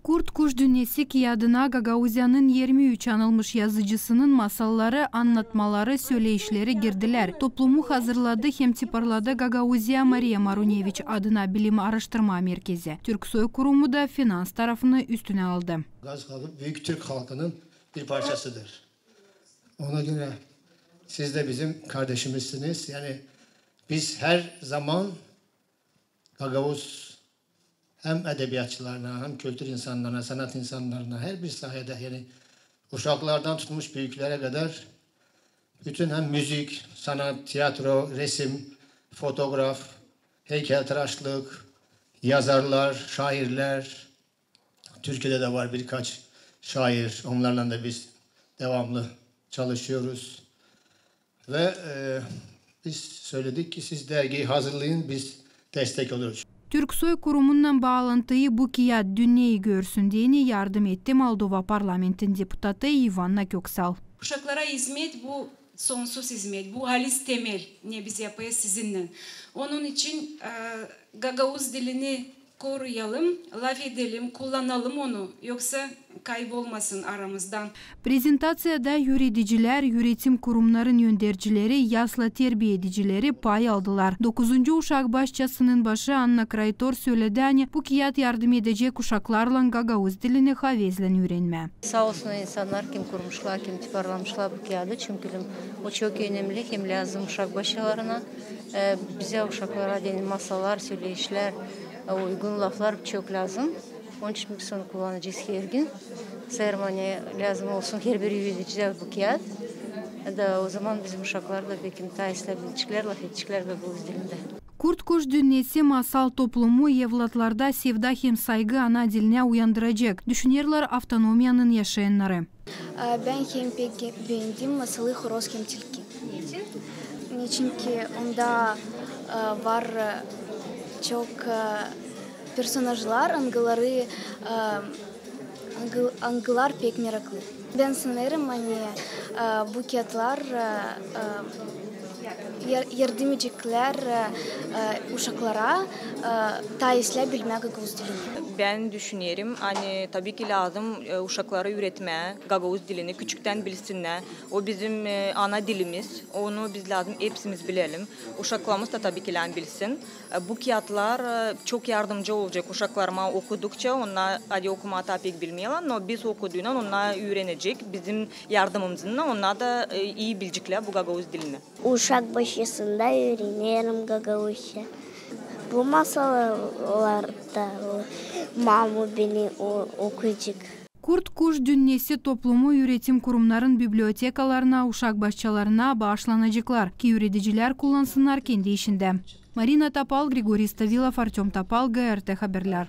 Kurt Kuş Dünyası kağıdına Gagauzyanın 23 anılmış yazıcısının masalları, anlatmaları, söyleyişleri girdiler. Toplumu hazırladı hem tiparladı Gagauzya Maria Marunevich adına bilim araştırma merkezi. Türksoy kurumu da finans tarafını üstüne aldı. Gaz halkı büyük Türk halkının bir parçasıdır. Ona göre siz de bizim kardeşimizsiniz. Yani biz her zaman Gagavuz hem edebiyatçılarına, hem kültür insanlarına, sanat insanlarına her bir sayede yani uşaklardan tutmuş büyüklere kadar bütün hem müzik, sanat, tiyatro, resim, fotoğraf, heykeltıraşlık, yazarlar, şairler, Türkiye'de de var birkaç şair, onlarla da biz devamlı çalışıyoruz. Ve biz söyledik ki siz dergiyi hazırlayın, biz destek oluyoruz. Türksoy kurumundan bağlantıyı bu kağıt dünyayı görsün diye yardım etti Moldova parlamentin deputatı Ivana Köksal. Uşaklara hizmet bu sonsuz hizmet, bu halis temel ne biz yapıyoruz sizinle. Onun için Gagavuz dilini koruyalım, laf edelim, kullanalım onu. Yoksa kaybolmasın aramızdan. Prezentasyada yöneticiler, yönetim kurumların yöndericileri, yaşlı terbiye edicileri pay aldılar. 9. uşak başçasının başı Anna Kraytor söyledi hani bu kağıt yardım edecek uşaklarla Gagavuz dilini havezlen öğrenme. Sağ olsun insanlar kim kurmuşlar, kim tiparlamışlar bu kağıdı. Çünkü o çok önemli, hem lazım uşak başlarına. Bize uşaklara denen masallar, söyleyişler, uygun laflar çok lazım. Onun için biz onu kullanacağız her gün. Sermoniye lazım olsun her bir yöneticiler bu kağıt. O zaman bizim uşaklar da belki müteahhitler, laf edecekler Gagavuz dilinde. Kurt Kuş Dünyası masal toplumu evlatlarda sevda hem saygı ana diline uyandıracak. Düşünürler avtonomiyanın yaşayanları. Ben hem pek beğendim masalı Horoz hem Tilki. Niçin? Çünkü onda var çok personajlar, angılar pek meraklı. Ben sanırım hani bu kağıtlar yardım edecekler uşaklara tarihler bilmek Gagavuz dilini. Ben düşünüyorum hani tabii ki lazım uşaklara üretmeye, Gagavuz dilini küçükten bilsinler. O bizim ana dilimiz. Onu biz lazım hepsimiz bilelim. Uşaklarımız da tabii ki bilsin. Bu kağıtlar çok yardımcı olacak uşaklarıma okudukça. Onlar hadi okumayı pek bilmiyorlar ama biz okuduğundan onlar öğrenecek. Bizim yardımımızla onlar da iyi bilecekler bu Gagavuz dilini. Uşak başında öğrenirim Gagavuzca. Bu masallarda mamu beni okuyacak. Kurt Kuş Dünyası toplumu üretim kurumların bibliotekalarına, uşak başçalarına bağışlanacaklar ki üreticiler kullansınlar kendi işinde. Marina Tapal, Grigori Stavilov, Artem Tapal, GRT Haberler.